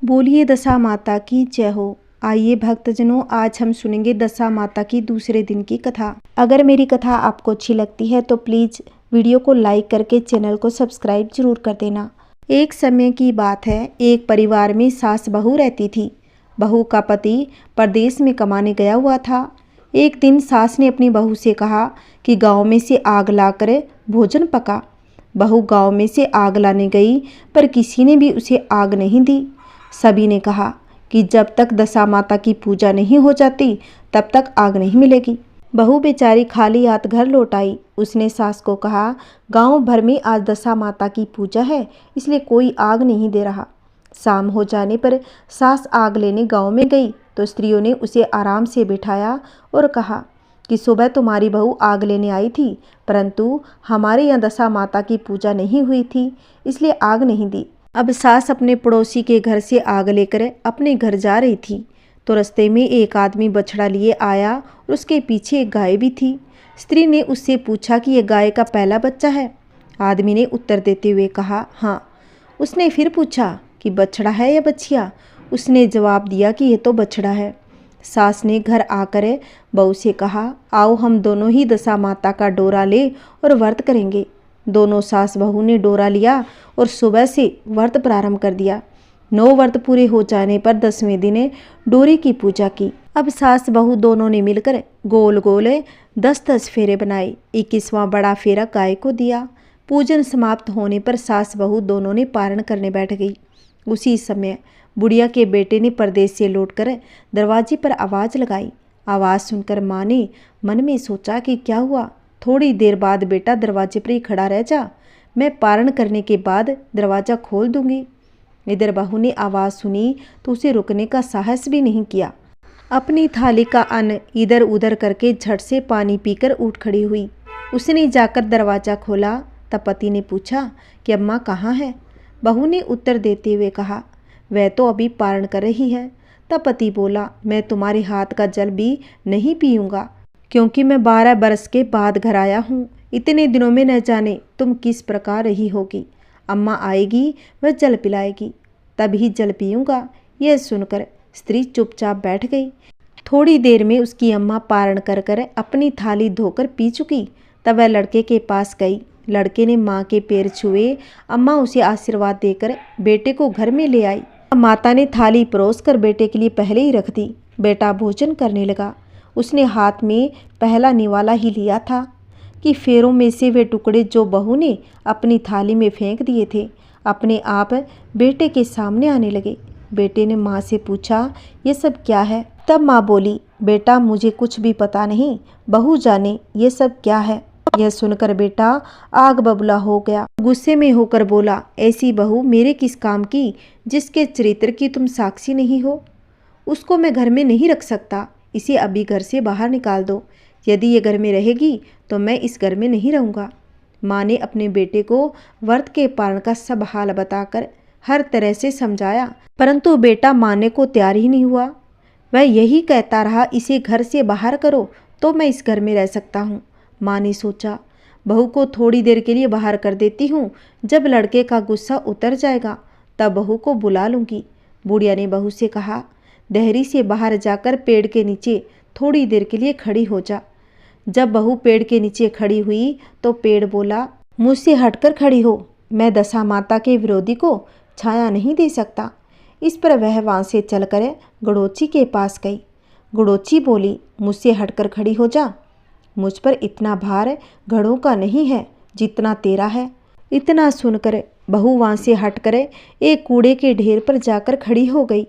बोलिए दशा माता की जय हो। आइए भक्तजनों, आज हम सुनेंगे दशा माता की दूसरे दिन की कथा। अगर मेरी कथा आपको अच्छी लगती है तो प्लीज़ वीडियो को लाइक करके चैनल को सब्सक्राइब जरूर कर देना। एक समय की बात है, एक परिवार में सास बहू रहती थी। बहू का पति परदेश में कमाने गया हुआ था। एक दिन सास ने अपनी बहू से कहा कि गाँव में से आग लाकर भोजन पका। बहू गाँव में से आग लाने गई, पर किसी ने भी उसे आग नहीं दी। सभी ने कहा कि जब तक दशा माता की पूजा नहीं हो जाती तब तक आग नहीं मिलेगी। बहू बेचारी खाली हाथ घर लौट आई। उसने सास को कहा, गांव भर में आज दशा माता की पूजा है, इसलिए कोई आग नहीं दे रहा। शाम हो जाने पर सास आग लेने गांव में गई तो स्त्रियों ने उसे आराम से बिठाया और कहा कि सुबह तुम्हारी बहू आग लेने आई थी, परंतु हमारे यहाँ दशा माता की पूजा नहीं हुई थी, इसलिए आग नहीं दी। अब सास अपने पड़ोसी के घर से आग लेकर अपने घर जा रही थी तो रास्ते में एक आदमी बछड़ा लिए आया और उसके पीछे एक गाय भी थी। स्त्री ने उससे पूछा कि यह गाय का पहला बच्चा है। आदमी ने उत्तर देते हुए कहा, हाँ। उसने फिर पूछा कि बछड़ा है या बछिया। उसने जवाब दिया कि यह तो बछड़ा है। सास ने घर आकर बहू से कहा, आओ हम दोनों ही दशा माता का डोरा ले और व्रत करेंगे। दोनों सास बहू ने डोरा लिया और सुबह से व्रत प्रारंभ कर दिया। 9 व्रत पूरे हो जाने पर 10वें दिन डोरे की पूजा की। अब सास बहू दोनों ने मिलकर गोल गोल 10-10 फेरे बनाए। 21वां बड़ा फेरा गाय को दिया। पूजन समाप्त होने पर सास बहू दोनों ने पारण करने बैठ गई। उसी समय बुढ़िया के बेटे ने परदेश से लौटकर दरवाजे पर आवाज़ लगाई। आवाज़ सुनकर माँ ने मन में सोचा कि क्या हुआ। थोड़ी देर बाद, बेटा दरवाजे पर ही खड़ा रह जा, मैं पारण करने के बाद दरवाज़ा खोल दूंगी। इधर बहू ने आवाज़ सुनी तो उसे रुकने का साहस भी नहीं किया। अपनी थाली का अन्न इधर उधर करके झट से पानी पीकर उठ खड़ी हुई। उसने जाकर दरवाज़ा खोला। तब पति ने पूछा कि अम्मा कहाँ है। बहू ने उत्तर देते हुए कहा, वह तो अभी पारण कर रही है। तब पति बोला, मैं तुम्हारे हाथ का जल भी नहीं पीऊँगा, क्योंकि मैं 12 बरस के बाद घर आया हूँ। इतने दिनों में न जाने तुम किस प्रकार रही होगी। अम्मा आएगी, वह जल पिलाएगी, तभी जल पीऊँगा। यह सुनकर स्त्री चुपचाप बैठ गई। थोड़ी देर में उसकी अम्मा पारण कर कर अपनी थाली धोकर पी चुकी। तब वह लड़के के पास गई। लड़के ने माँ के पैर छुए। अम्मा उसे आशीर्वाद देकर बेटे को घर में ले आई। माता ने थाली परोस कर बेटे के लिए पहले ही रख दी। बेटा भोजन करने लगा। उसने हाथ में पहला निवाला ही लिया था कि फेरों में से वे टुकड़े जो बहू ने अपनी थाली में फेंक दिए थे अपने आप बेटे के सामने आने लगे। बेटे ने माँ से पूछा, ये सब क्या है। तब माँ बोली, बेटा मुझे कुछ भी पता नहीं, बहू जाने ये सब क्या है। यह सुनकर बेटा आग बबूला हो गया। गुस्से में होकर बोला, ऐसी बहू मेरे किस काम की जिसके चरित्र की तुम साक्षी नहीं हो। उसको मैं घर में नहीं रख सकता, इसे अभी घर से बाहर निकाल दो। यदि ये घर में रहेगी तो मैं इस घर में नहीं रहूँगा। माँ ने अपने बेटे को व्रत के पारण का सब हाल बताकर हर तरह से समझाया, परंतु बेटा मानने को तैयार ही नहीं हुआ। वह यही कहता रहा, इसे घर से बाहर करो तो मैं इस घर में रह सकता हूँ। माँ ने सोचा, बहू को थोड़ी देर के लिए बाहर कर देती हूँ, जब लड़के का गुस्सा उतर जाएगा तब बहू को बुला लूँगी। बुढ़िया ने बहू से कहा, देहरी से बाहर जाकर पेड़ के नीचे थोड़ी देर के लिए खड़ी हो जा। जब बहू पेड़ के नीचे खड़ी हुई तो पेड़ बोला, मुझसे हटकर खड़ी हो, मैं दशा माता के विरोधी को छाया नहीं दे सकता। इस पर वह वहाँ से चलकर गड़ोची के पास गई। गड़ोची बोली, मुझसे हटकर खड़ी हो जा, मुझ पर इतना भार घड़ों का नहीं है जितना तेरा है। इतना सुनकर बहू वहाँ से हटकर एक कूड़े के ढेर पर जाकर खड़ी हो गई।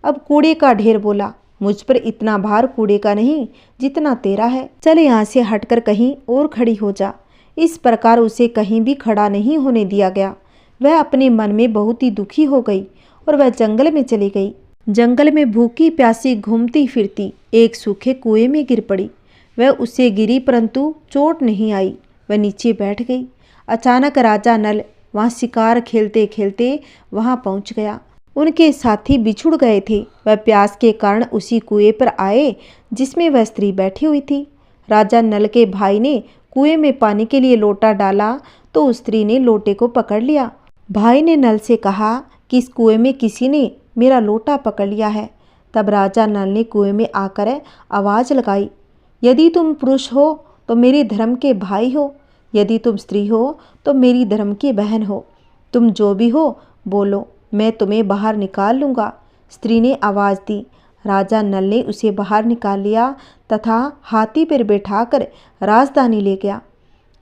अब कूड़े का ढेर बोला, मुझ पर इतना भार कूड़े का नहीं जितना तेरा है, चल यहाँ से हटकर कहीं और खड़ी हो जा। इस प्रकार उसे कहीं भी खड़ा नहीं होने दिया गया। वह अपने मन में बहुत ही दुखी हो गई और वह जंगल में चली गई। जंगल में भूखी प्यासी घूमती फिरती एक सूखे कुएं में गिर पड़ी। वह उससे गिरी परंतु चोट नहीं आई। वह नीचे बैठ गई। अचानक राजा नल वहाँ शिकार खेलते खेलते वहाँ पहुँच गया। उनके साथी बिछुड़ गए थे। वह प्यास के कारण उसी कुएं पर आए जिसमें वह स्त्री बैठी हुई थी। राजा नल के भाई ने कुएं में पानी के लिए लोटा डाला तो उस स्त्री ने लोटे को पकड़ लिया। भाई ने नल से कहा कि इस कुएं में किसी ने मेरा लोटा पकड़ लिया है। तब राजा नल ने कुएं में आकर आवाज़ लगाई, यदि तुम पुरुष हो तो मेरे धर्म के भाई हो, यदि तुम स्त्री हो तो मेरी धर्म की बहन हो। तुम जो भी हो बोलो, मैं तुम्हें बाहर निकाल लूँगा। स्त्री ने आवाज़ दी। राजा नल ने उसे बाहर निकाल लिया तथा हाथी पर बैठाकर राजधानी ले गया।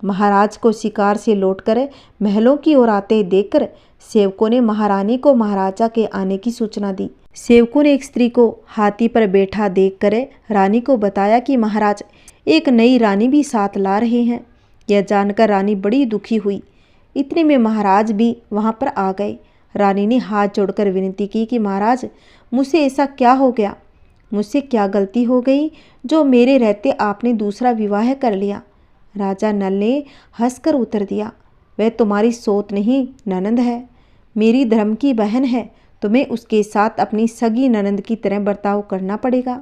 महाराज को शिकार से लौटकर महलों की ओर आते देखकर सेवकों ने महारानी को महाराजा के आने की सूचना दी। सेवकों ने एक स्त्री को हाथी पर बैठा देखकर रानी को बताया कि महाराज एक नई रानी भी साथ ला रहे हैं। यह जानकर रानी बड़ी दुखी हुई। इतने में महाराज भी वहां पर आ गए। रानी ने हाथ जोड़कर विनती की कि महाराज, मुझसे ऐसा क्या हो गया, मुझसे क्या गलती हो गई जो मेरे रहते आपने दूसरा विवाह कर लिया। राजा नल ने हंसकर उत्तर दिया, वह तुम्हारी सौत नहीं ननंद है, मेरी धर्म की बहन है। तुम्हें उसके साथ अपनी सगी ननंद की तरह बर्ताव करना पड़ेगा।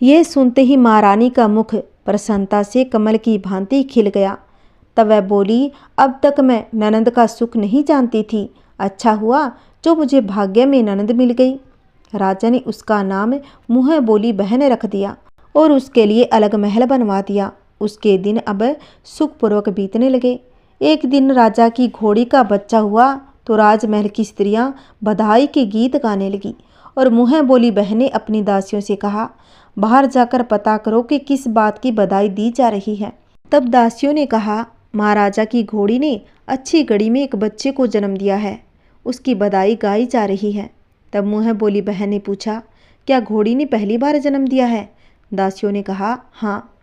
यह सुनते ही महारानी का मुख प्रसन्नता से कमल की भांति खिल गया। तब वह बोली, अब तक मैं ननंद का सुख नहीं जानती थी। अच्छा हुआ जो मुझे भाग्य में ननंद मिल गई। राजा ने उसका नाम मुँह बोली बहन रख दिया और उसके लिए अलग महल बनवा दिया। उसके दिन अब सुखपूर्वक बीतने लगे। एक दिन राजा की घोड़ी का बच्चा हुआ तो राजमहल की स्त्रियां बधाई के गीत गाने लगी और मुँह बोली बहन ने अपनी दासियों से कहा, बाहर जाकर पता करो कि किस बात की बधाई दी जा रही है। तब दासियों ने कहा, महाराजा की घोड़ी ने अच्छी घड़ी में एक बच्चे को जन्म दिया है, उसकी बधाई गाई जा रही है। तब मुँह बोली बहन ने पूछा, क्या घोड़ी ने पहली बार जन्म दिया है? दासियों ने कहा, हाँ।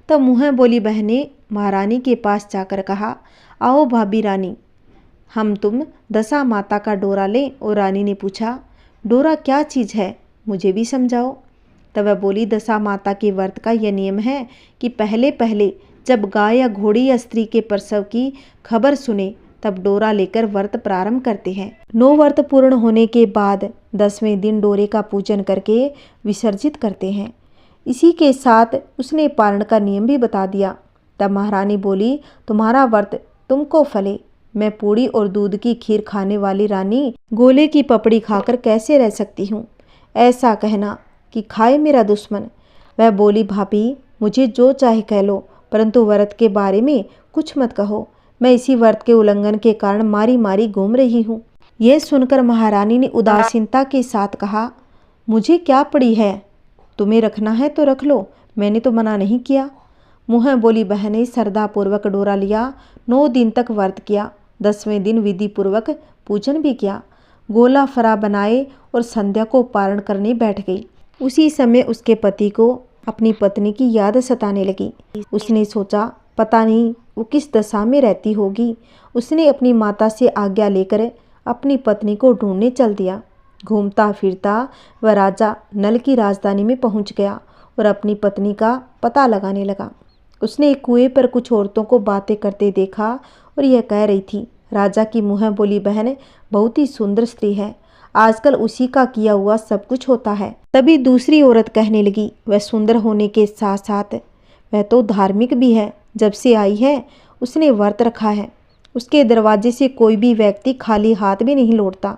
तब मुँह बोली बहन ने महारानी के पास जाकर कहा, आओ भाभी रानी, हम तुम दशा माता का डोरा लें। और रानी ने पूछा, डोरा क्या चीज़ है, मुझे भी समझाओ। तब वह बोली, दशा माता के व्रत का यह नियम है कि पहले पहले जब गाय या घोड़ी या स्त्री के प्रसव की खबर सुने तब डोरा लेकर व्रत प्रारंभ करते हैं। 9 व्रत पूर्ण होने के बाद 10वें दिन डोरे का पूजन करके विसर्जित करते हैं। इसी के साथ उसने पारण का नियम भी बता दिया। तब महारानी बोली, तुम्हारा व्रत तुमको फले। मैं पूड़ी और दूध की खीर खाने वाली रानी गोले की पपड़ी खाकर कैसे रह सकती हूँ? ऐसा कहना कि खाए मेरा दुश्मन। वह बोली, भाभी मुझे जो चाहे कह लो, परंतु व्रत के बारे में कुछ मत कहो। मैं इसी व्रत के उल्लंघन के कारण मारी मारी घूम रही हूँ। यह सुनकर महारानी ने उदासीनता के साथ कहा, मुझे क्या पड़ी है, तुम्हें रखना है तो रख लो, मैंने तो मना नहीं किया। मुँह बोली बहन ने श्रद्धापूर्वक डोरा लिया। 9 दिन तक व्रत किया। 10वें दिन विधि पूर्वक पूजन भी किया। गोला फरा बनाए और संध्या को पारण करने बैठ गई। उसी समय उसके पति को अपनी पत्नी की याद सताने लगी। उसने सोचा, पता नहीं वो किस दशा में रहती होगी। उसने अपनी माता से आज्ञा लेकर अपनी पत्नी को ढूंढने चल दिया। घूमता फिरता वह राजा नल की राजधानी में पहुंच गया और अपनी पत्नी का पता लगाने लगा। उसने एक कुएं पर कुछ औरतों को बातें करते देखा और यह कह रही थी, राजा की मुँह बोली बहन बहुत ही सुंदर स्त्री है, आजकल उसी का किया हुआ सब कुछ होता है। तभी दूसरी औरत कहने लगी, वह सुंदर होने के साथ साथ वह तो धार्मिक भी है। जब से आई है उसने व्रत रखा है, उसके दरवाजे से कोई भी व्यक्ति खाली हाथ भी नहीं लौटता।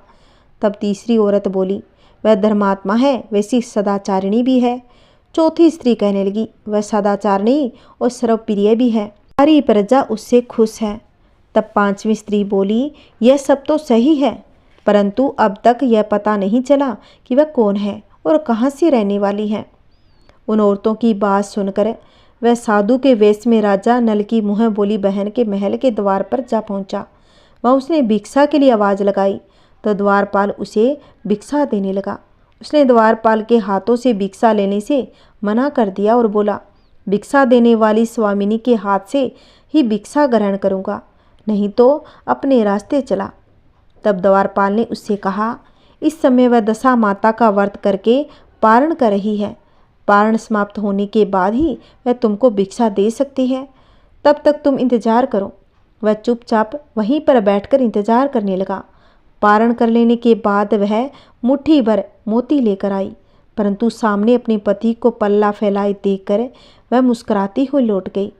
तब तीसरी औरत बोली, वह धर्मात्मा है, वैसी सदाचारिणी भी है। चौथी स्त्री कहने लगी, वह सदाचारिणी और सर्वप्रिय भी है, सारी प्रजा उससे खुश है। तब 5वीं स्त्री बोली, यह सब तो सही है, परंतु अब तक यह पता नहीं चला कि वह कौन है और कहाँ से रहने वाली है। उन औरतों की बात सुनकर वह साधु के वेश में राजा नल की मुँह बोली बहन के महल के द्वार पर जा पहुँचा। वहाँ उसने भिक्षा के लिए आवाज़ लगाई तो द्वारपाल उसे भिक्षा देने लगा। उसने द्वारपाल के हाथों से भिक्षा लेने से मना कर दिया और बोला, भिक्षा देने वाली स्वामिनी के हाथ से ही भिक्षा ग्रहण करूँगा, नहीं तो अपने रास्ते चला। तब द्वारपाल ने उससे कहा, इस समय वह दशा माता का व्रत करके पारण कर रही है, पारण समाप्त होने के बाद ही वह तुमको भिक्षा दे सकती है, तब तक तुम इंतजार करो। वह चुपचाप वहीं पर बैठकर इंतजार करने लगा। पारण कर लेने के बाद वह मुट्ठी भर मोती लेकर आई, परंतु सामने अपने पति को पल्ला फैलाए देखकर वह मुस्कुराती हुई लौट गई।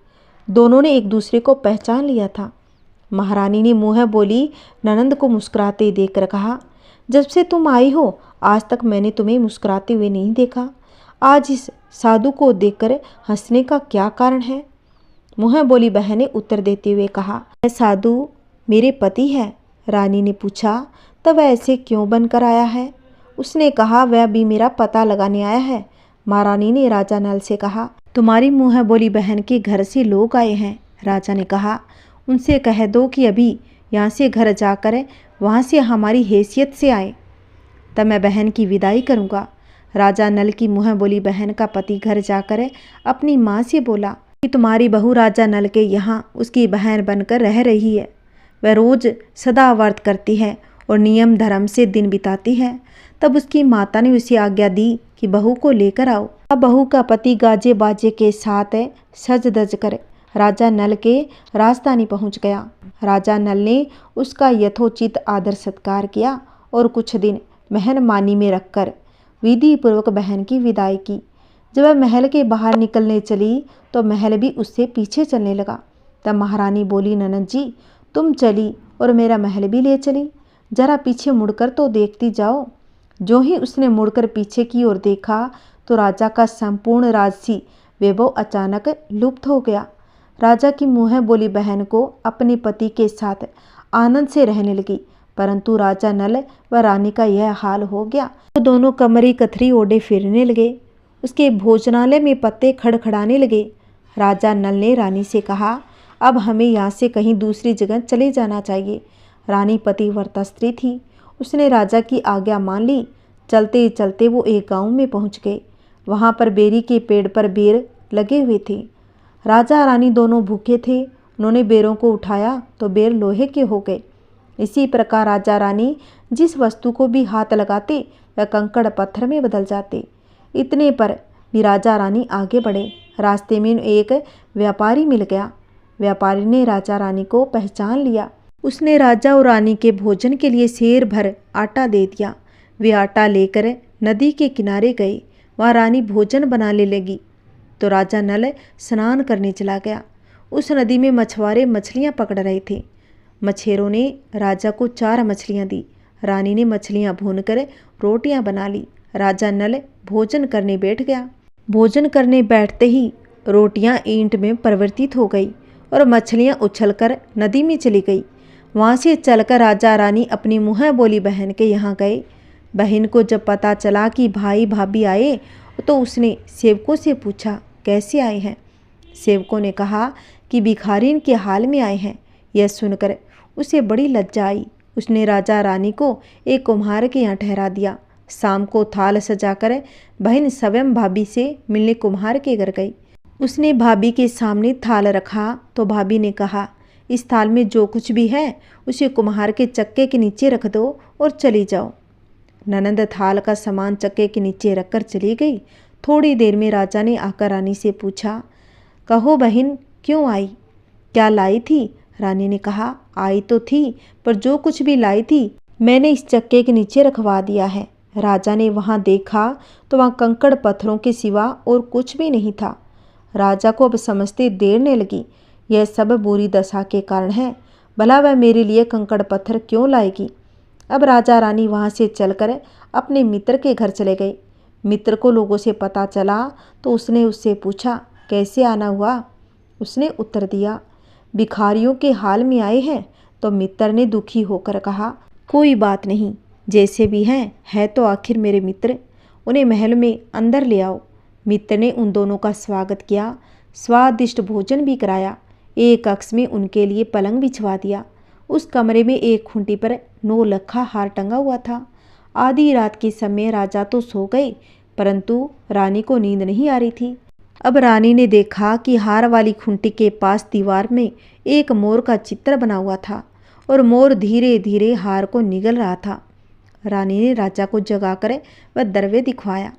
दोनों ने एक दूसरे को पहचान लिया था। महारानी ने मुँह बोली ननंद को मुस्कुराते देखकर कहा, जब से तुम आई हो आज तक मैंने तुम्हें मुस्कुराते हुए नहीं देखा। आज इस साधु को देखकर हंसने का क्या कारण है? मुँह बोली बहन ने उत्तर देते हुए कहा, यह साधु मेरे पति है। रानी ने पूछा, तब ऐसे क्यों बनकर आया है? उसने कहा, वह भी मेरा पता लगाने आया है। महारानी ने राजा नल से कहा, तुम्हारी मुँह बोली बहन के घर से लोग आए हैं। राजा ने कहा, उनसे कह दो कि अभी यहाँ से घर जाकर वहाँ से हमारी हैसियत से आए, तब मैं बहन की विदाई करूँगा। राजा नल की मुँह बोली बहन का पति घर जाकर अपनी माँ से बोला कि तुम्हारी बहू राजा नल के यहाँ उसकी बहन बनकर रह रही है। वह रोज सदा व्रत करती है और नियम धर्म से दिन बिताती है। तब उसकी माता ने उसे आज्ञा दी कि बहू को लेकर आओ। अब बहू का पति गाजे बाजे के साथ सज धज कर राजा नल के राजधानी पहुंच गया। राजा नल ने उसका यथोचित आदर सत्कार किया और कुछ दिन महल मानी में रखकर विधि पूर्वक बहन की विदाई की। जब वह महल के बाहर निकलने चली तो महल भी उससे पीछे चलने लगा। तब महारानी बोली, ननद जी तुम चली और मेरा महल भी ले चली, जरा पीछे मुड़कर तो देखती जाओ। जो ही उसने मुड़कर पीछे की ओर देखा तो राजा का संपूर्ण राजसी वैभव अचानक लुप्त हो गया। राजा की मुँह बोली बहन को अपने पति के साथ आनंद से रहने लगी, परंतु राजा नल व रानी का यह हाल हो गया तो दोनों कमरी कथरी ओढ़े फिरने लगे। उसके भोजनालय में पत्ते खड़खड़ाने लगे। राजा नल ने रानी से कहा, अब हमें यहाँ से कहीं दूसरी जगह चले जाना चाहिए। रानी पतिव्रता स्त्री थी, उसने राजा की आज्ञा मान ली। चलते चलते वो एक गांव में पहुँच गए। वहाँ पर बेरी के पेड़ पर बेर लगे हुए थे। राजा रानी दोनों भूखे थे। उन्होंने बेरों को उठाया तो बेर लोहे के हो गए। इसी प्रकार राजा रानी जिस वस्तु को भी हाथ लगाते वह कंकड़ पत्थर में बदल जाते। इतने पर भी राजा रानी आगे बढ़े। रास्ते में एक व्यापारी मिल गया। व्यापारी ने राजा रानी को पहचान लिया। उसने राजा और रानी के भोजन के लिए सेर भर आटा दे दिया। वे आटा लेकर नदी के किनारे गए। वहाँ रानी भोजन बनाने लगी तो राजा नल स्नान करने चला गया। उस नदी में मछुआरे मछलियाँ पकड़ रहे थे। मछेरों ने राजा को 4 मछलियाँ दी। रानी ने मछलियाँ भूनकर रोटियाँ बना ली। राजा नल भोजन करने बैठ गया। भोजन करने बैठते ही रोटियाँ ईंट में परिवर्तित हो गई और मछलियाँ उछलकर नदी में चली गई। वहाँ से चलकर राजा रानी अपनी मुँह बोली बहन के यहाँ गए। बहन को जब पता चला कि भाई भाभी आए तो उसने सेवकों से पूछा, कैसे आए हैं? सेवकों ने कहा कि भिखारी के हाल में आए हैं। यह सुनकर उसे बड़ी लज्जा आई। उसने राजा रानी को एक कुम्हार के यहाँ ठहरा दिया। शाम को थाल सजाकर बहन स्वयं भाभी से मिलने कुम्हार के घर गई। उसने भाभी के सामने थाल रखा तो भाभी ने कहा, इस थाल में जो कुछ भी है उसे कुम्हार के चक्के के नीचे रख दो और चली जाओ। ननंद थाल का सामान चक्के के नीचे रखकर चली गई। थोड़ी देर में राजा ने आकर रानी से पूछा, कहो बहन क्यों आई, क्या लाई थी? रानी ने कहा, आई तो थी पर जो कुछ भी लाई थी मैंने इस चक्के के नीचे रखवा दिया है। राजा ने वहाँ देखा तो वहाँ कंकड़ पत्थरों के सिवा और कुछ भी नहीं था। राजा को अब समझते देर ने लगी, यह सब बुरी दशा के कारण है। भला वह मेरे लिए कंकड़ पत्थर क्यों लाएगी? अब राजा रानी वहाँ से चलकर अपने मित्र के घर चले गए। मित्र को लोगों से पता चला तो उसने उससे पूछा, कैसे आना हुआ? उसने उत्तर दिया, भिखारियों के हाल में आए हैं। तो मित्र ने दुखी होकर कहा, कोई बात नहीं, जैसे भी हैं है तो आखिर मेरे मित्र, उन्हें महल में अंदर ले आओ। मित्र ने उन दोनों का स्वागत किया, स्वादिष्ट भोजन भी कराया। एक कक्ष में उनके लिए पलंग बिछवा दिया। उस कमरे में एक खूंटी पर 9 लखा हार टंगा हुआ था। आधी रात के समय राजा तो सो गए परंतु रानी को नींद नहीं आ रही थी। अब रानी ने देखा कि हार वाली खूंटी के पास दीवार में एक मोर का चित्र बना हुआ था और मोर धीरे धीरे हार को निगल रहा था। रानी ने राजा को जगाकर वह दरवे दिखवाया।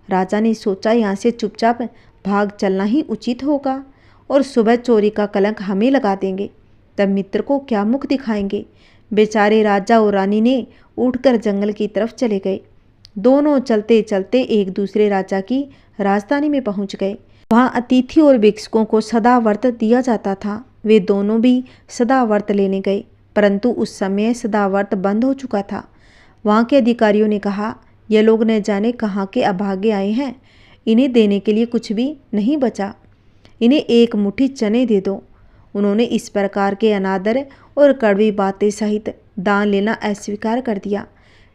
राजा ने सोचा, यहाँ से चुपचाप भाग चलना ही उचित होगा और सुबह चोरी का कलंक हमें लगा देंगे, तब मित्र को क्या मुख दिखाएंगे। बेचारे राजा और रानी ने उठकर जंगल की तरफ चले गए। दोनों चलते चलते एक दूसरे राजा की राजधानी में पहुंच गए। वहाँ अतिथि और भिक्षुकों को सदा व्रत दिया जाता था। वे दोनों भी सदा व्रत लेने गए परंतु उस समय सदा व्रत बंद हो चुका था। वहाँ के अधिकारियों ने कहा, ये लोग न जाने कहाँ के अभागे आए हैं, इन्हें देने के लिए कुछ भी नहीं बचा, इन्हें एक मुट्ठी चने दे दो। उन्होंने इस प्रकार के अनादर और कड़वी बातें सहित दान लेना अस्वीकार कर दिया।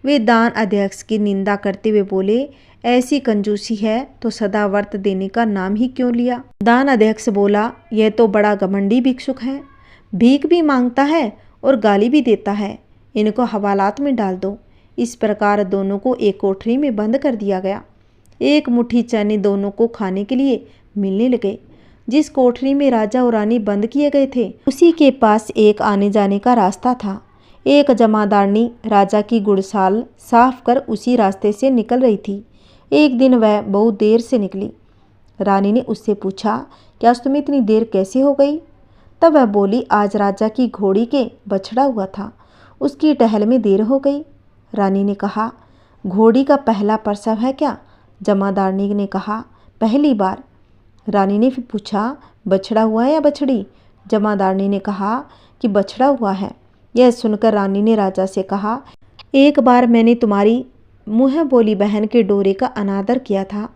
वे दान अध्यक्ष की निंदा करते हुए बोले, ऐसी कंजूसी है तो सदा व्रत देने का नाम ही क्यों लिया। दान अध्यक्ष बोला, यह तो बड़ा घमंडी भिक्षुक है, भीख भी मांगता है और गाली भी देता है, इनको हवालात में डाल दो। इस प्रकार दोनों को एक कोठरी में बंद कर दिया गया। एक मुट्ठी चने दोनों को खाने के लिए मिलने लगे। जिस कोठरी में राजा और रानी बंद किए गए थे, उसी के पास एक आने जाने का रास्ता था। एक जमादारनी राजा की गुड़साल साफ कर उसी रास्ते से निकल रही थी। एक दिन वह बहुत देर से निकली। रानी ने उससे पूछा, क्या तुम्हें इतनी देर कैसे हो गई? तब वह बोली, आज राजा की घोड़ी के बछड़ा हुआ था, उसकी टहल में देर हो गई। रानी ने कहा, घोड़ी का पहला प्रसव है क्या? जमादारनी ने कहा, पहली बार। रानी ने फिर पूछा, बछड़ा हुआ है या बछड़ी? जमादारनी ने कहा कि बछड़ा हुआ है। यह सुनकर रानी ने राजा से कहा, एक बार मैंने तुम्हारी मुँह बोली बहन के डोरे का अनादर किया था,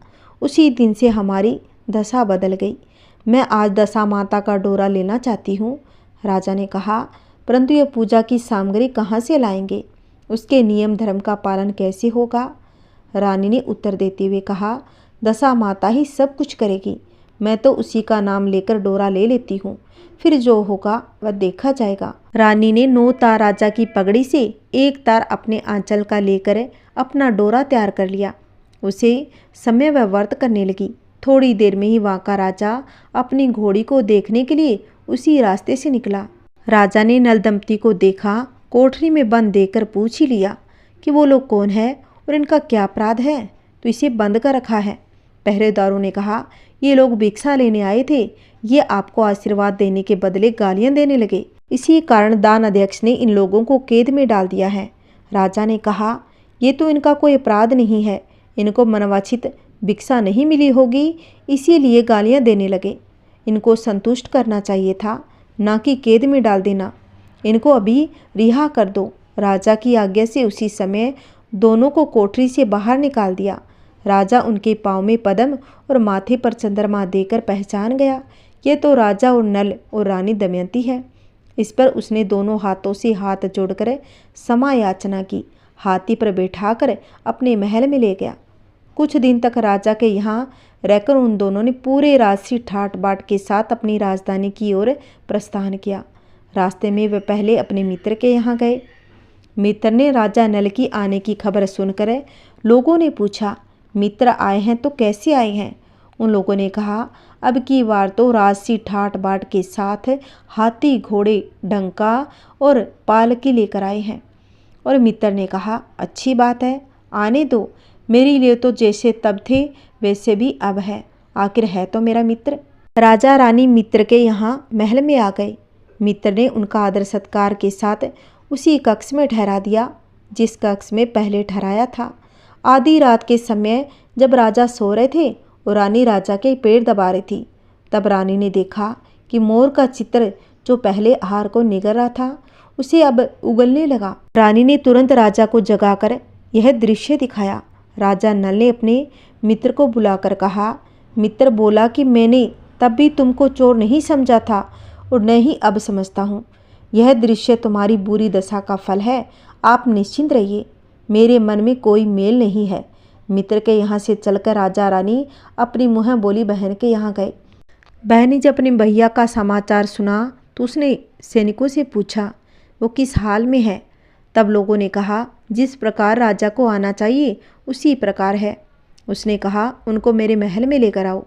उसी दिन से हमारी दशा बदल गई। मैं आज दशा माता का डोरा लेना चाहती हूँ। राजा ने कहा, परंतु यह पूजा की सामग्री कहाँ से लाएंगे? उसके नियम धर्म का पालन कैसे होगा? रानी ने उत्तर देते हुए कहा, दशा माता ही सब कुछ करेगी, मैं तो उसी का नाम लेकर डोरा ले लेती हूँ, फिर जो होगा वह देखा जाएगा। रानी ने 9 तार राजा की पगड़ी से 1 तार अपने आंचल का लेकर अपना डोरा तैयार कर लिया। उसे समय वह व्रत करने लगी। थोड़ी देर में ही वहाँ का राजा अपनी घोड़ी को देखने के लिए उसी रास्ते से निकला। राजा ने नल दंपति को देखा, कोठरी में बंद देखकर पूछ ही लिया कि वो लोग कौन है और इनका क्या अपराध है, तो इसे बंद कर रखा है। पहरेदारों ने कहा, ये लोग भिक्षा लेने आए थे, ये आपको आशीर्वाद देने के बदले गालियां देने लगे, इसी कारण दान अध्यक्ष ने इन लोगों को कैद में डाल दिया है। राजा ने कहा, ये तो इनका कोई अपराध नहीं है, इनको मनवांछित भिक्षा नहीं मिली होगी, इसीलिए गालियां देने लगे। इनको संतुष्ट करना चाहिए था, ना कि कैद में डाल देना। इनको अभी रिहा कर दो। राजा की आज्ञा से उसी समय दोनों को कोठरी से बाहर निकाल दिया। राजा उनके पाँव में पद्म और माथे पर चंद्रमा देकर पहचान गया, ये तो राजा और नल और रानी दमयंती है। इस पर उसने दोनों हाथों से हाथ जोड़कर क्षमा याचना की, हाथी पर बैठाकर अपने महल में ले गया। कुछ दिन तक राजा के यहाँ रहकर उन दोनों ने पूरे राजसी ठाट बाट के साथ अपनी राजधानी की ओर प्रस्थान किया। रास्ते में वे पहले अपने मित्र के यहाँ गए। मित्र ने राजा नल की आने की खबर सुनकर लोगों ने पूछा, मित्र आए हैं तो कैसे आए हैं? उन लोगों ने कहा, अब की बार तो राजसी ठाट बाट के साथ हाथी, घोड़े, डंका और पालकी लेकर आए हैं। और मित्र ने कहा, अच्छी बात है, आने दो, मेरे लिए तो जैसे तब थे वैसे भी अब है, आखिर है तो मेरा मित्र। राजा रानी मित्र के यहाँ महल में आ गए। मित्र ने उनका आदर सत्कार के साथ उसी कक्ष में ठहरा दिया जिस कक्ष में पहले ठहराया था। आधी रात के समय जब राजा सो रहे थे और रानी राजा के पैर दबा रही थी, तब रानी ने देखा कि मोर का चित्र जो पहले आहार को निगल रहा था, उसे अब उगलने लगा। रानी ने तुरंत राजा को जगाकर यह दृश्य दिखाया। राजा नल ने अपने मित्र को बुलाकर कहा, मित्र बोला कि मैंने तब भी तुमको चोर नहीं समझा था और न ही अब समझता हूँ। यह दृश्य तुम्हारी बुरी दशा का फल है, आप निश्चिंत रहिए, मेरे मन में कोई मेल नहीं है। मित्र के यहाँ से चलकर राजा रानी अपनी मुँह बोली बहन के यहाँ गए। बहन ने जब अपने भैया का समाचार सुना तो उसने सैनिकों से पूछा, वो किस हाल में है? तब लोगों ने कहा, जिस प्रकार राजा को आना चाहिए उसी प्रकार है। उसने कहा, उनको मेरे महल में लेकर आओ।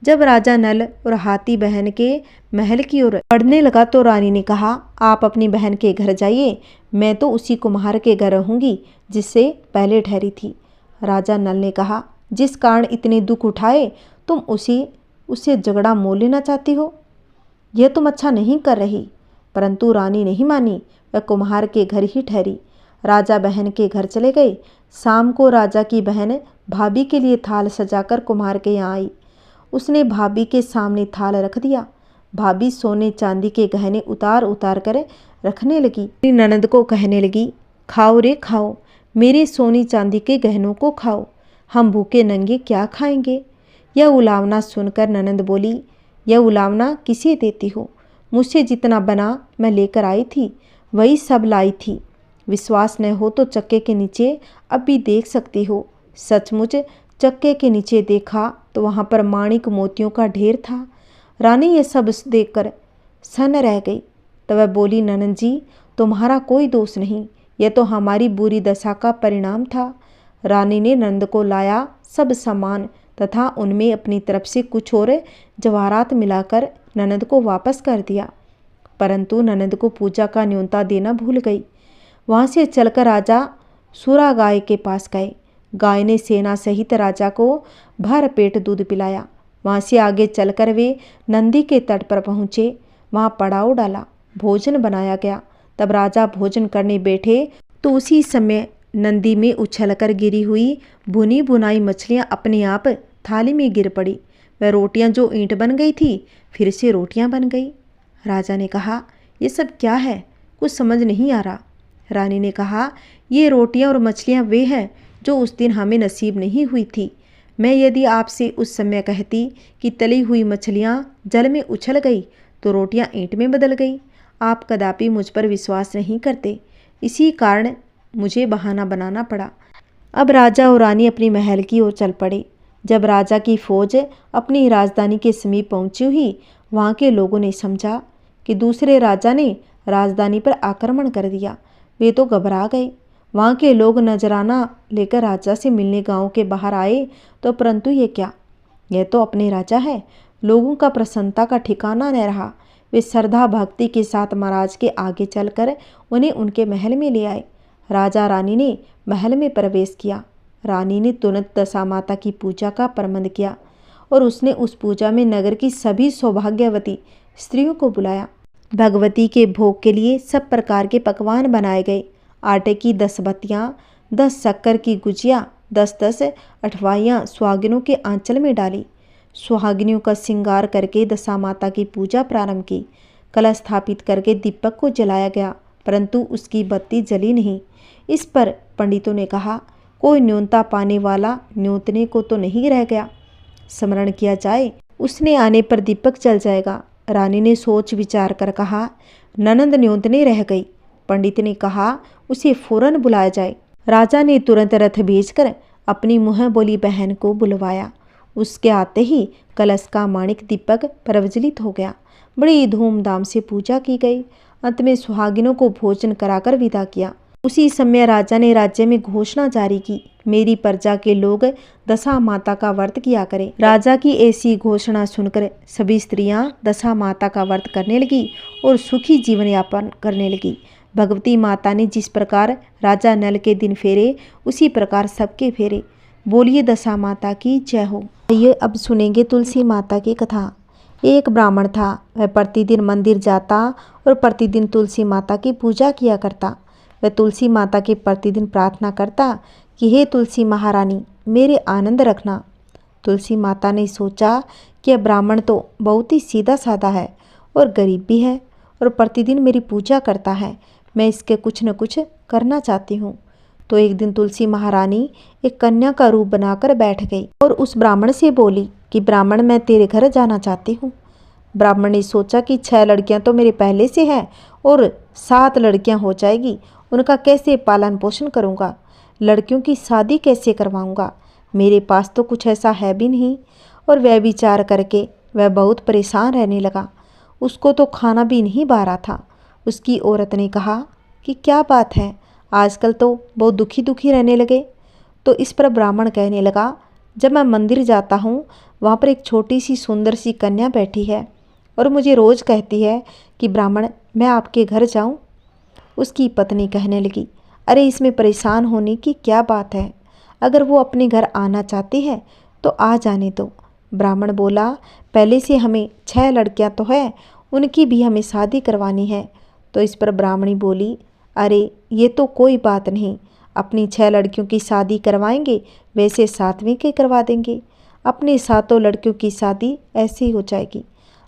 जब राजा नल और हाथी बहन के महल की ओर बढ़ने लगा तो रानी ने कहा, आप अपनी बहन के घर जाइए, मैं तो उसी कुम्हार के घर रहूँगी जिससे पहले ठहरी थी। राजा नल ने कहा, जिस कारण इतने दुख उठाए तुम उससे झगड़ा मोल लेना चाहती हो, यह तुम अच्छा नहीं कर रही। परंतु रानी नहीं मानी, वह कुम्हार के घर ही ठहरी। राजा बहन के घर चले गए। शाम को राजा की बहन भाभी के लिए थाल सजाकर कुम्हार के यहाँ आई। उसने भाभी के सामने थाल रख दिया। भाभी सोने चांदी के गहने उतार उतार कर रखने लगी। ननद को कहने लगी, खाओ रे खाओ, मेरे सोनी चांदी के गहनों को खाओ, हम भूखे नंगे क्या खाएंगे। यह उलावना सुनकर ननंद बोली, यह उलावना किसे देती हो? मुझसे जितना बना मैं लेकर आई थी, वही सब लाई थी। विश्वास न हो तो चक्के के नीचे अब भी देख सकती हो। सचमुच चक्के के नीचे देखा तो वहाँ पर माणिक मोतियों का ढेर था। रानी ये सब देखकर सन्न रह गई। तब वह बोली, ननंद जी, तुम्हारा कोई दोष नहीं, यह तो हमारी बुरी दशा का परिणाम था। रानी ने नंद को लाया सब सामान तथा उनमें अपनी तरफ से कुछ और जवाहरात मिलाकर ननंद को वापस कर दिया, परंतु ननंद को पूजा का न्योता देना भूल गई। वहाँ से चलकर राजा सूरा गाय के पास गए। गाय ने सेना सहित राजा को भर पेट दूध पिलाया। वहाँ से आगे चलकर वे नंदी के तट पर पहुँचे। वहाँ पड़ाव डाला, भोजन बनाया गया। तब राजा भोजन करने बैठे तो उसी समय नंदी में उछलकर गिरी हुई भुनी भुनाई मछलियाँ अपने आप थाली में गिर पड़ी। वह रोटियाँ जो ईंट बन गई थी फिर से रोटियाँ बन गई। राजा ने कहा, ये सब क्या है? कुछ समझ नहीं आ रहा। रानी ने कहा, ये रोटियाँ और मछलियाँ वे हैं जो उस दिन हमें नसीब नहीं हुई थी। मैं यदि आपसे उस समय कहती कि तली हुई मछलियाँ जल में उछल गई तो रोटियाँ ईंट में बदल गई, आप कदापि मुझ पर विश्वास नहीं करते। इसी कारण मुझे बहाना बनाना पड़ा। अब राजा और रानी अपनी महल की ओर चल पड़े। जब राजा की फौज अपनी राजधानी के समीप पहुंची हुई, वहाँ के लोगों ने समझा कि दूसरे राजा ने राजधानी पर आक्रमण कर दिया। वे तो घबरा गए। वहाँ के लोग नजराना लेकर राजा से मिलने गांव के बाहर आए तो परंतु ये क्या, यह तो अपने राजा है। लोगों का प्रसन्नता का ठिकाना न रहा। वे श्रद्धा भक्ति के साथ महाराज के आगे चलकर उन्हें उनके महल में ले आए। राजा रानी ने महल में प्रवेश किया। रानी ने तुरंत दशा माता की पूजा का प्रबंध किया और उसने उस पूजा में नगर की सभी सौभाग्यवती स्त्रियों को बुलाया। भगवती के भोग के लिए सब प्रकार के पकवान बनाए गए। आटे की 10 बत्तियाँ, 10 शक्कर की गुजिया, 10-10 अठवाइयाँ सुहागिनों के आंचल में डाली। सुहागिनियों का श्रृंगार करके दशा माता की पूजा प्रारंभ की। कलश स्थापित करके दीपक को जलाया गया, परंतु उसकी बत्ती जली नहीं। इस पर पंडितों ने कहा, कोई न्योता पाने वाला न्योतने को तो नहीं रह गया। स्मरण किया जाए, उसने आने पर दीपक जल जाएगा। रानी ने सोच विचार कर कहा, ननंद न्योतने रह गई। पंडित ने कहा, उसे फौरन बुलाया जाए। राजा ने तुरंत रथ भेजकर अपनी मुँह बोली बहन को बुलवाया। उसके आते ही कलश का माणिक दीपक प्रज्वलित हो गया। बड़ी धूमधाम से पूजा की गई। अंत में सुहागिनों को भोजन कराकर विदा किया। उसी समय राजा ने राज्य में घोषणा जारी की, मेरी प्रजा के लोग दशा माता का व्रत किया करें। राजा की ऐसी घोषणा सुनकर सभी स्त्रियां दशा माता का व्रत करने लगी और सुखी जीवन यापन करने लगी। भगवती माता ने जिस प्रकार राजा नल के दिन फेरे, उसी प्रकार सबके फेरे। बोलिए दशा माता की जय हो। ये अब सुनेंगे तुलसी माता की कथा। एक ब्राह्मण था, वह प्रतिदिन मंदिर जाता और प्रतिदिन तुलसी माता की पूजा किया करता। वह तुलसी माता की प्रतिदिन प्रार्थना करता कि हे तुलसी महारानी, मेरे आनंद रखना। तुलसी माता ने सोचा कि यह ब्राह्मण तो बहुत ही सीधा साधा है और गरीब भी है और प्रतिदिन मेरी पूजा करता है, मैं इसके कुछ न कुछ करना चाहती हूँ। तो एक दिन तुलसी महारानी एक कन्या का रूप बनाकर बैठ गई और उस ब्राह्मण से बोली कि ब्राह्मण, मैं तेरे घर जाना चाहती हूँ। ब्राह्मण ने सोचा कि 6 लड़कियां तो मेरे पहले से हैं और 7 लड़कियां हो जाएगी, उनका कैसे पालन पोषण करूँगा, लड़कियों की शादी कैसे करवाऊँगा, मेरे पास तो कुछ ऐसा है भी नहीं। और वह विचार करके वह बहुत परेशान रहने लगा। उसको तो खाना भी नहीं बा रहा था। उसकी औरत ने कहा कि क्या बात है, आजकल तो बहुत दुखी दुखी रहने लगे। तो इस पर ब्राह्मण कहने लगा, जब मैं मंदिर जाता हूँ वहाँ पर एक छोटी सी सुंदर सी कन्या बैठी है और मुझे रोज़ कहती है कि ब्राह्मण, मैं आपके घर जाऊँ। उसकी पत्नी कहने लगी, अरे इसमें परेशान होने की क्या बात है, अगर वो अपने घर आना चाहती है तो आ जाने दो। ब्राह्मण बोला, पहले से हमें 6 लड़कियां तो है, उनकी भी हमें शादी करवानी है। तो इस पर ब्राह्मणी बोली, अरे ये तो कोई बात नहीं, अपनी 6 लड़कियों की शादी करवाएंगे, वैसे 7वीं की करवा देंगे, अपनी 7 लड़कियों की शादी ऐसे ही हो जाएगी।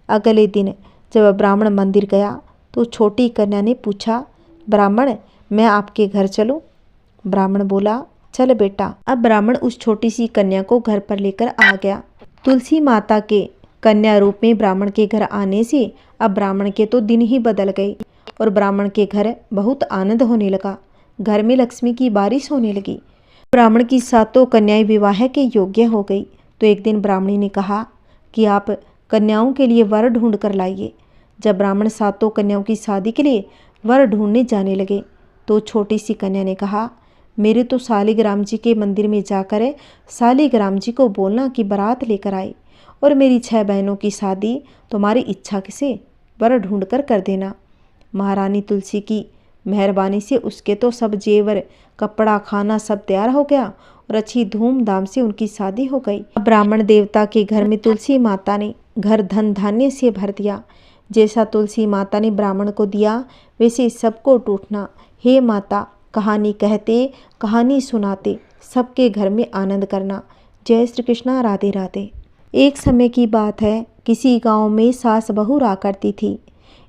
अगले दिन जब ब्राह्मण मंदिर गया तो छोटी कन्या ने पूछा, ब्राह्मण, मैं आपके घर चलूं? ब्राह्मण बोला, चल बेटा। अब ब्राह्मण उस छोटी सी कन्या को घर पर लेकर आ गया। तुलसी माता के कन्या रूप में ब्राह्मण के घर आने से अब ब्राह्मण के तो दिन ही बदल गए और ब्राह्मण के घर बहुत आनंद होने लगा। घर में लक्ष्मी की बारिश होने लगी। ब्राह्मण की 7 कन्याएं विवाह के योग्य हो गई। तो एक दिन ब्राह्मणी ने कहा कि आप कन्याओं के लिए वर ढूंढ कर लाइए। जब ब्राह्मण 7 कन्याओं की शादी के लिए वर ढूंढने जाने लगे तो छोटी सी कन्या ने कहा, मेरे तो शालिग्राम जी के मंदिर में जाकर शालिग्राम जी को बोलना कि बारात लेकर आए और मेरी 6 बहनों की शादी तुम्हारी इच्छा से वर ढूंढ कर देना। महारानी तुलसी की मेहरबानी से उसके तो सब जेवर कपड़ा खाना सब तैयार हो गया और अच्छी धूमधाम से उनकी शादी हो गई। अब ब्राह्मण देवता के घर में तुलसी माता ने घर धन धान्य से भर दिया। जैसा तुलसी माता ने ब्राह्मण को दिया वैसे सबको टूटना। हे माता, कहानी कहते कहानी सुनाते सबके घर में आनंद करना। जय श्री कृष्णा। राधे राधे। एक समय की बात है, किसी गांव में सास बहू रहा करती थी।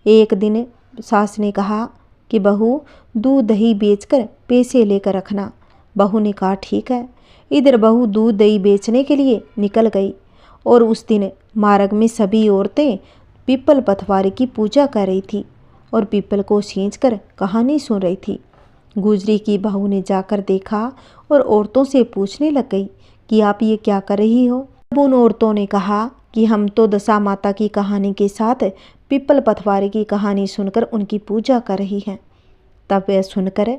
एक दिन सास ने कहा कि बहू दूध दही बेचकर पैसे लेकर रखना। बहू ने कहा ठीक है। इधर बहू दूध दही बेचने के लिए निकल गई और उस दिन मार्ग में सभी औरतें पीपल पथवारी की पूजा कर रही थी और पीपल को खींचकर कहानी सुन रही थी। गुजरी की बहू ने जाकर देखा और औरतों से पूछने लग गई कि आप ये क्या कर रही हो। तब उन औरतों ने कहा कि हम तो दशा माता की कहानी के साथ पीपल पथवारी की कहानी सुनकर उनकी पूजा कर रही हैं। तब वह सुनकर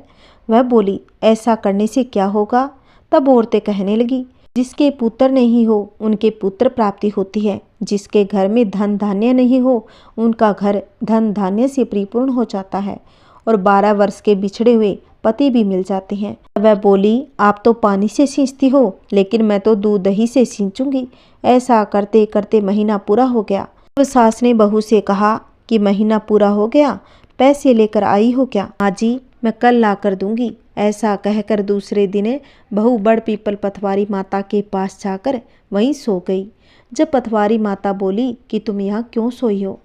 वह बोली, ऐसा करने से क्या होगा। तब औरतें कहने लगी, जिसके पुत्र नहीं हो उनके पुत्र प्राप्ति होती है, जिसके घर में धन धान्य नहीं हो उनका घर धन धान्य से परिपूर्ण हो जाता है और 12 वर्ष के बिछड़े हुए पति भी मिल जाते हैं। वह बोली, आप तो पानी से सींचती हो लेकिन मैं तो दूध दही से सींचूंगी। ऐसा करते करते महीना पूरा हो गया। अब सास ने बहू से कहा कि महीना पूरा हो गया, पैसे लेकर आई हो क्या। हाँ जी, मैं कल ला कर दूंगी। ऐसा कहकर दूसरे दिन बहू बड़ पीपल पथवारी माता के पास जाकर वहीं सो गई। जब पथवारी माता बोली कि तुम यहाँ क्यों सोई हो,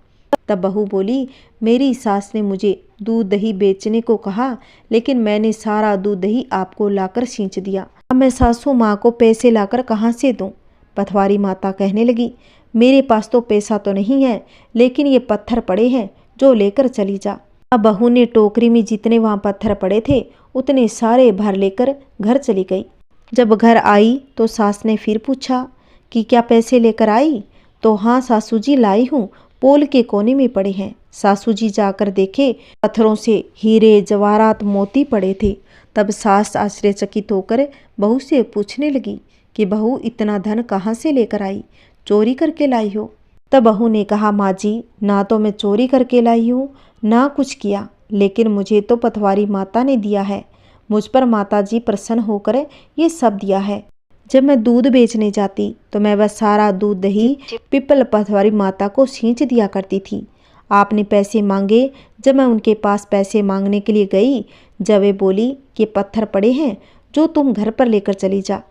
तब बहू बोली, मेरी सास ने मुझे दूध दही बेचने को कहा लेकिन मैंने सारा दूध दही आपको लाकर सींच दिया। अब मैं सासू माँ को पैसे लाकर कहाँ से दूँ। पथवारी माता कहने लगी, मेरे पास तो पैसा तो नहीं है लेकिन ये पत्थर पड़े हैं, जो लेकर चली जा। अब बहू ने टोकरी में जितने वहाँ पत्थर पड़े थे उतने सारे भर लेकर घर चली गई। जब घर आई तो सास ने फिर पूछा कि क्या पैसे लेकर आई। तो हाँ सासू जी लाई हूँ, पोल के कोने में पड़े हैं। सासू जी जाकर देखे पत्थरों से हीरे जवाहरात मोती पड़े थे। तब सास आश्चर्यचकित होकर बहू से पूछने लगी कि बहू इतना धन कहाँ से लेकर आई, चोरी करके लाई हो। तब बहू ने कहा, माँ जी, ना तो मैं चोरी करके लाई हूँ ना कुछ किया, लेकिन मुझे तो पथवारी माता ने दिया है। मुझ पर माता जी प्रसन्न होकर ये सब दिया है। जब मैं दूध बेचने जाती तो मैं वह सारा दूध दही पीपल पथवारी माता को सींच दिया करती थी। आपने पैसे मांगे। जब मैं उनके पास पैसे मांगने के लिए गई, जब वे बोली कि पत्थर पड़े हैं जो तुम घर पर लेकर चली जा,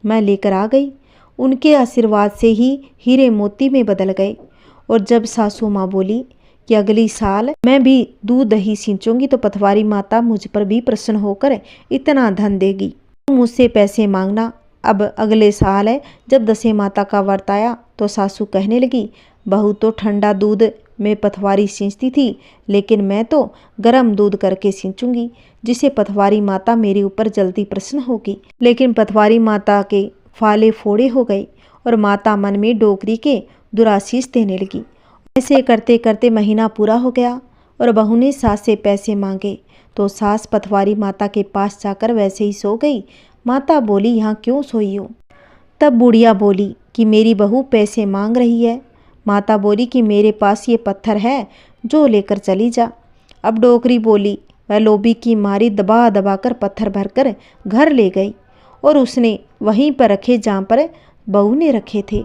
मैं लेकर आ गई। उनके आशीर्वाद से ही हीरे मोती में बदल गए। और जब सासू माँ बोली कि अगली साल मैं भी दूध दही सींचूंगी तो पथवारी माता मुझ पर भी प्रसन्न होकर इतना धन देगी, तुम मुझसे पैसे मांगना। अब अगले साल है जब दशे माता का व्रत आया तो सासू कहने लगी, बहू तो ठंडा दूध में पथवारी सींचती थी लेकिन मैं तो गर्म दूध करके सींचूंगी, जिसे पथवारी माता मेरे ऊपर जल्दी प्रसन्न होगी। लेकिन पथवारी माता के फाले फोड़े हो गए और माता मन में डोकरी के दुराशीष देने लगी। ऐसे करते करते महीना पूरा हो गया और बहू ने सास से पैसे मांगे तो सास पथवारी माता के पास जाकर वैसे ही सो गई। माता बोली, यहाँ क्यों सोई हो। तब बुढ़िया बोली कि मेरी बहू पैसे मांग रही है। माता बोली कि मेरे पास ये पत्थर है, जो लेकर चली जा। अब डोकरी बोली, वह लोभी की मारी दबा दबा कर पत्थर भरकर घर ले गई और उसने वहीं पर रखे जहाँ पर बहू ने रखे थे।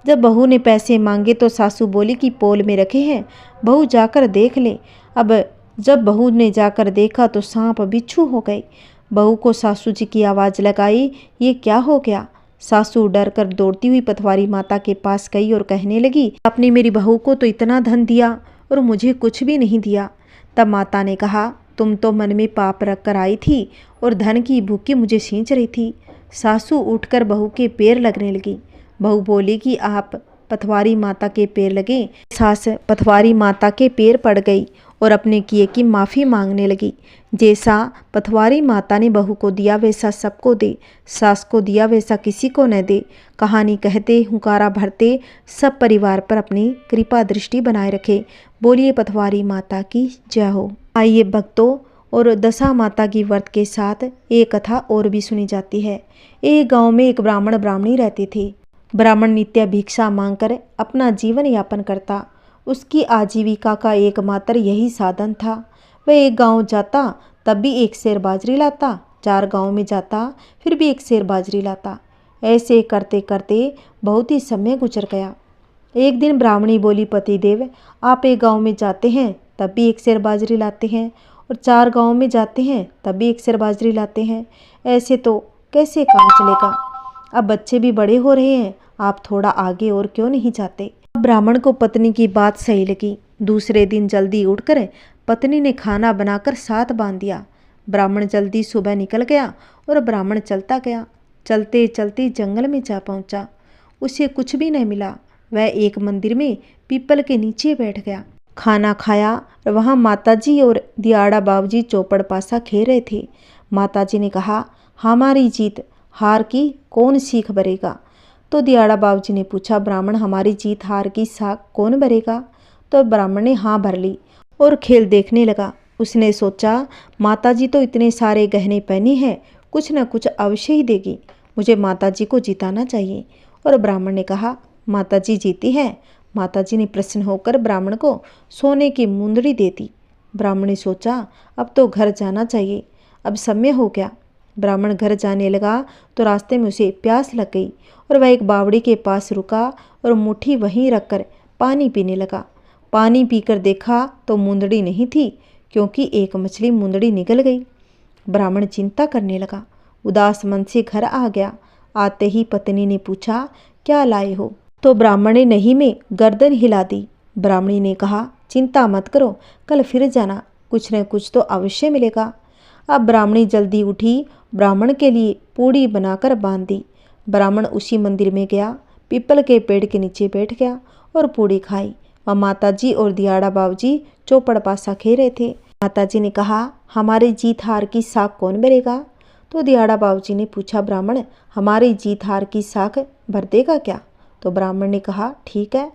जब बहू ने पैसे मांगे तो सासू बोली कि पोल में रखे हैं, बहू जाकर देख ले। अब जब बहू ने जाकर देखा तो सांप बिच्छू हो गए। बहू को सासू जी की आवाज़ लगाई, ये क्या हो गया। सासू डर कर दौड़ती हुई पथवारी माता के पास गई और कहने लगी, आपने मेरी बहू को तो इतना धन दिया और मुझे कुछ भी नहीं दिया। तब माता ने कहा, तुम तो मन में पाप रख कर आई थी और धन की भूखी मुझे सींच रही थी। सासू उठकर बहू के पैर लगने लगी। बहू बोली कि आप पथवारी माता के पैर लगे। सास पथवारी माता के पैर पड़ गई और अपने किए की माफ़ी मांगने लगी। जैसा पथवारी माता ने बहू को दिया वैसा सबको दे, सास को दिया वैसा किसी को न दे। कहानी कहते हुंकारा भरते सब परिवार पर अपनी कृपा दृष्टि बनाए रखे। बोलिए पथवारी माता की जय हो। आइए भक्तों, और दशा माता की व्रत के साथ एक कथा और भी सुनी जाती है। एक गांव में एक ब्राह्मण ब्राह्मणी रहते थे। ब्राह्मण नित्य भिक्षा मांगकर अपना जीवन यापन करता। उसकी आजीविका का एकमात्र यही साधन था। वह एक गांव जाता तब भी एक सेर बाजरी लाता, 4 गांव में जाता फिर भी एक सेर बाजरी लाता। ऐसे करते करते बहुत ही समय गुजर गया। एक दिन ब्राह्मणी बोली, पतिदेव आप एक गांव में जाते हैं तब भी एक सेर बाजरी लाते हैं और 4 गांव में जाते हैं तब भी एक सेर बाजरी लाते हैं, ऐसे तो कैसे काम चलेगा। अब बच्चे भी बड़े हो रहे हैं, आप थोड़ा आगे और क्यों नहीं जाते। अब ब्राह्मण को पत्नी की बात सही लगी। दूसरे दिन जल्दी उठकर पत्नी ने खाना बनाकर साथ बांध दिया। ब्राह्मण जल्दी सुबह निकल गया और ब्राह्मण चलता गया। चलते चलते जंगल में जा पहुंचा। उसे कुछ भी नहीं मिला। वह एक मंदिर में पीपल के नीचे बैठ गया। खाना खाया और वहाँ माताजी और दियाड़ा बाबूजी चौपड़ पासा खेल रहे थे। माताजी ने कहा, हमारी जीत हार की कौन सीख भरेगा। तो दियाड़ा बाबूजी ने पूछा, ब्राह्मण हमारी जीत हार की साख कौन भरेगा। तो ब्राह्मण ने हाँ भर ली और खेल देखने लगा। उसने सोचा, माताजी तो इतने सारे गहने पहनी है, कुछ न कुछ अवश्य ही देगी, मुझे माताजी को जिताना चाहिए। और ब्राह्मण ने कहा, माताजी जीती है। माताजी ने प्रसन्न होकर ब्राह्मण को सोने की मुंदड़ी दे दी। ब्राह्मण ने सोचा, अब तो घर जाना चाहिए, अब समय हो गया। ब्राह्मण घर जाने लगा तो रास्ते में उसे प्यास लग गई और वह एक बावड़ी के पास रुका और मुट्ठी वहीं रखकर पानी पीने लगा। पानी पीकर देखा तो मुंदड़ी नहीं थी, क्योंकि एक मछली मुंदड़ी निगल गई। ब्राह्मण चिंता करने लगा, उदास मन से घर आ गया। आते ही पत्नी ने पूछा, क्या लाए हो। तो ब्राह्मण ने नहीं में गर्दन हिला दी। ब्राह्मणी ने कहा, चिंता मत करो, कल फिर जाना, कुछ न कुछ तो अवश्य मिलेगा। अब ब्राह्मणी जल्दी उठी, ब्राह्मण के लिए पूड़ी बनाकर बांध दी। ब्राह्मण उसी मंदिर में गया, पीपल के पेड़ के नीचे बैठ गया और पूड़ी खाई। वह माताजी और दियाड़ा बाबूजी चौपड़ पासा खेल रहे थे। माताजी ने कहा, हमारी जीत हार की साख कौन भरेगा। तो दियाड़ा बाबूजी ने पूछा, ब्राह्मण हमारी जीत हार की साख भर देगा क्या। तो ब्राह्मण ने कहा, ठीक है।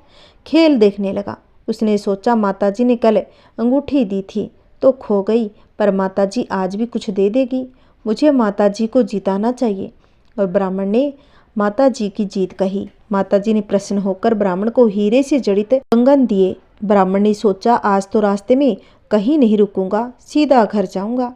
खेल देखने लगा। उसने सोचा, माताजी ने कल अंगूठी दी थी तो खो गई, पर माताजी आज भी कुछ दे देगी, मुझे माताजी को जिताना चाहिए। और ब्राह्मण ने माताजी की जीत कही। माताजी ने प्रसन्न होकर ब्राह्मण को हीरे से जड़ित कंगन दिए। ब्राह्मण ने सोचा, आज तो रास्ते में कहीं नहीं रुकूंगा, सीधा घर जाऊंगा।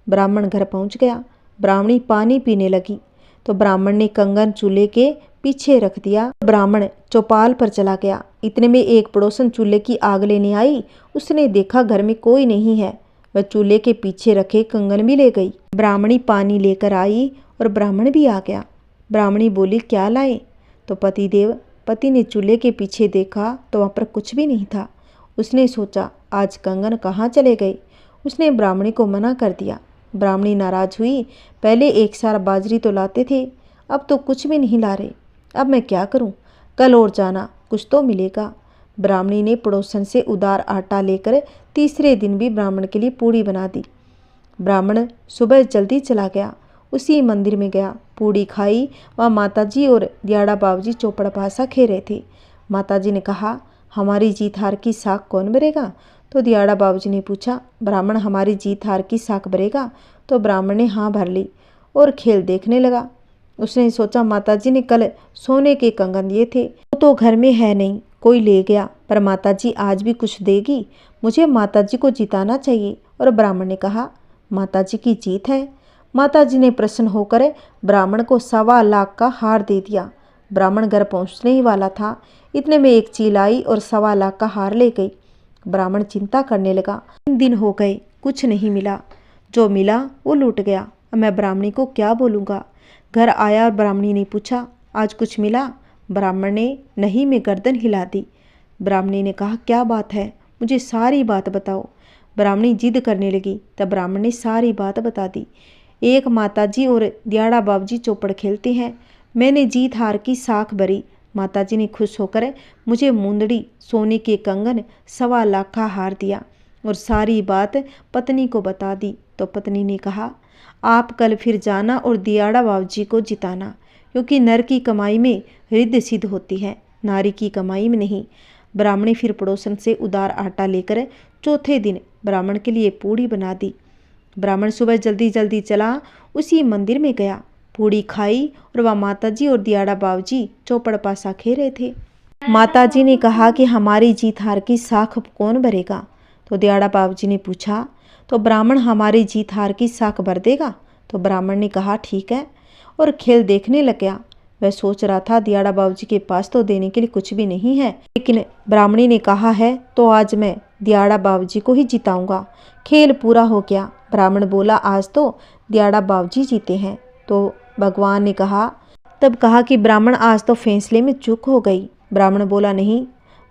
ब्राह्मण घर पहुंच गया। ब्राह्मणी पानी पीने लगी तो ब्राह्मण ने कंगन चूल्हे के पीछे रख दिया। ब्राह्मण चौपाल पर चला गया। इतने में एक पड़ोसन चूल्हे की आग लेने आई। उसने देखा घर में कोई नहीं है। वह चूल्हे के पीछे रखे कंगन भी ले गई। ब्राह्मणी पानी लेकर आई और ब्राह्मण भी आ गया। ब्राह्मणी बोली, क्या लाए। तो पति ने चूल्हे के पीछे देखा तो वहाँ पर कुछ भी नहीं था। उसने सोचा, आज कंगन कहाँ चले गए। उसने ब्राह्मणी को मना कर दिया। ब्राह्मणी नाराज हुई, पहले एक सार बाजरी तो लाते थे, अब तो कुछ भी नहीं ला रहे, अब मैं क्या करूं, कल और जाना, कुछ तो मिलेगा। ब्राह्मणी ने पड़ोसन से उधार आटा लेकर तीसरे दिन भी ब्राह्मण के लिए पूड़ी बना दी। ब्राह्मण सुबह जल्दी चला गया, उसी मंदिर में गया, पूड़ी खाई। वहाँ माताजी और दियाड़ा बाबूजी चौपड़ पासा खेल रहे थे। माताजी ने कहा, हमारी जीत हार की साख कौन भरेगा। तो दियाड़ा बाबूजी ने पूछा, ब्राह्मण हमारी जीत हार की साख भरेगा। तो ब्राह्मण ने हाँ भर ली और खेल देखने लगा। उसने सोचा, माताजी ने कल सोने के कंगन दिए थे, वो तो घर में है नहीं, कोई ले गया, पर माताजी आज भी कुछ देगी, मुझे माताजी को जिताना चाहिए। और ब्राह्मण ने कहा, माताजी की जीत है। माताजी ने प्रसन्न होकर ब्राह्मण को 1.25 लाख का हार दे दिया। ब्राह्मण घर पहुंचने ही वाला था, इतने में एक चील आई और 1.25 लाख का हार ले गई। ब्राह्मण चिंता करने लगा, 3 दिन हो गए, कुछ नहीं मिला, जो मिला वो लूट गया, अब मैं ब्राह्मणी को क्या बोलूँगा। घर आया और ब्राह्मणी ने पूछा, आज कुछ मिला। ब्राह्मण ने नहीं में गर्दन हिला दी। ब्राह्मणी ने कहा, क्या बात है, मुझे सारी बात बताओ। ब्राह्मणी जिद करने लगी, तब ब्राह्मण ने सारी बात बता दी। एक माताजी और दियाड़ा बाबूजी चौपड़ खेलते हैं। मैंने जीत हार की साख भरी। माताजी ने खुश होकर मुझे मुंदड़ी, सोने के कंगन, 1.25 लाख का हार दिया और सारी बात पत्नी को बता दी। तो पत्नी ने कहा, आप कल फिर जाना और दियाड़ा बाबूजी को जिताना, क्योंकि नर की कमाई में रिद्ध सिद्ध होती है, नारी की कमाई में नहीं। ब्राह्मणी फिर पड़ोसन से उधार आटा लेकर चौथे दिन ब्राह्मण के लिए पूड़ी बना दी। ब्राह्मण सुबह जल्दी जल्दी चला उसी मंदिर में गया। पूड़ी खाई और वह माताजी और दियाड़ा बाबूजी चौपड़ पासा खेल रहे थे। माताजी ने कहा कि हमारी जीत हार की साख कौन भरेगा? तो दियाड़ा बाबूजी ने पूछा। तो ब्राह्मण हमारी जीत हार की साख भर देगा? तो ब्राह्मण ने कहा ठीक है, और खेल देखने लग गया। वह सोच रहा था दियाड़ा बाबूजी के पास तो देने के लिए कुछ भी नहीं है, लेकिन ब्राह्मणी ने कहा है तो आज मैं दियाड़ा बाबूजी को ही जिताऊंगा। खेल पूरा हो गया। ब्राह्मण बोला, आज तो दियाड़ा बाबूजी जीते हैं। तो भगवान ने कहा कि ब्राह्मण आज तो फैसले में चूक हो गई। ब्राह्मण बोला, नहीं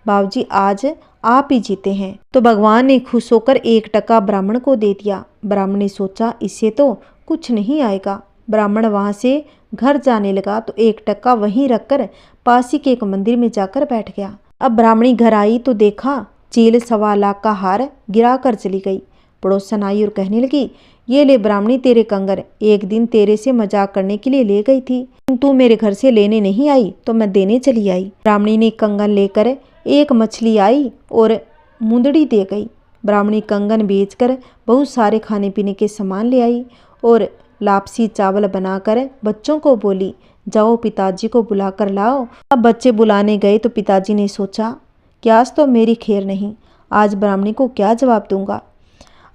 बाबूजी, आज आप ही जीते हैं। तो भगवान ने खुश होकर 1 टका ब्राह्मण को दे दिया। ब्राह्मण ने सोचा इससे तो कुछ नहीं आएगा। ब्राह्मण वहां से घर जाने लगा तो 1 टका वहीं रखकर पासी के एक मंदिर में जाकर बैठ गया। अब ब्राह्मणी घर आई तो देखा चील 1.25 लाख का हार गिरा कर चली गई। पड़ोसन आई और कहने लगी, ये ले ब्राह्मणी तेरे कंगन, एक दिन तेरे से मजाक करने के लिए ले गई थी, तू मेरे घर से लेने नहीं आई तो मैं देने चली आई। ब्राह्मणी ने कंगन लेकर एक मछली आई और मुंदड़ी दे गई। ब्राह्मणी कंगन बेचकर बहुत सारे खाने पीने के सामान ले आई और लापसी चावल बनाकर बच्चों को बोली, जाओ पिताजी को बुलाकर लाओ। अब बच्चे बुलाने गए तो पिताजी ने सोचा कि आज तो मेरी खैर नहीं, आज ब्राह्मणी को क्या जवाब दूंगा।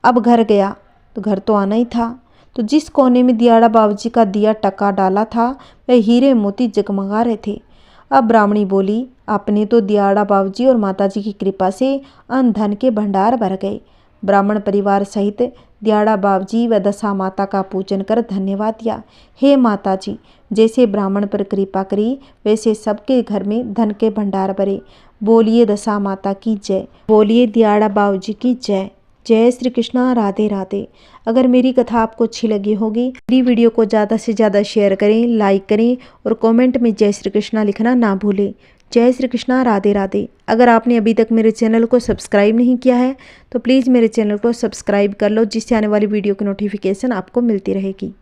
अब घर गया तो घर तो आना ही था। तो जिस कोने में दियाड़ा बाबूजी का दिया टका डाला था वह हीरे मोती जगमगा रहे थे। अब ब्राह्मणी बोली, आपने तो दियाड़ा बाबूजी और माताजी की कृपा से अन्न धन के भंडार भर गए। ब्राह्मण परिवार सहित दियाड़ा बाबूजी व दशा माता का पूजन कर धन्यवाद दिया। हे माताजी, जैसे ब्राह्मण पर कृपा करी वैसे सबके घर में धन के भंडार भरे। बोलिए दशा माता की जय, बोलिए दियाड़ा बाबूजी की जय। जय श्री कृष्णा, राधे राधे। अगर मेरी कथा आपको अच्छी लगी होगी, मेरी वीडियो को ज़्यादा से ज़्यादा शेयर करें, लाइक करें और कमेंट में जय श्री कृष्णा लिखना ना भूलें। जय श्री कृष्णा, राधे राधे। अगर आपने अभी तक मेरे चैनल को सब्सक्राइब नहीं किया है तो प्लीज़ मेरे चैनल को सब्सक्राइब कर लो, जिससे आने वाली वीडियो की नोटिफिकेशन आपको मिलती रहेगी।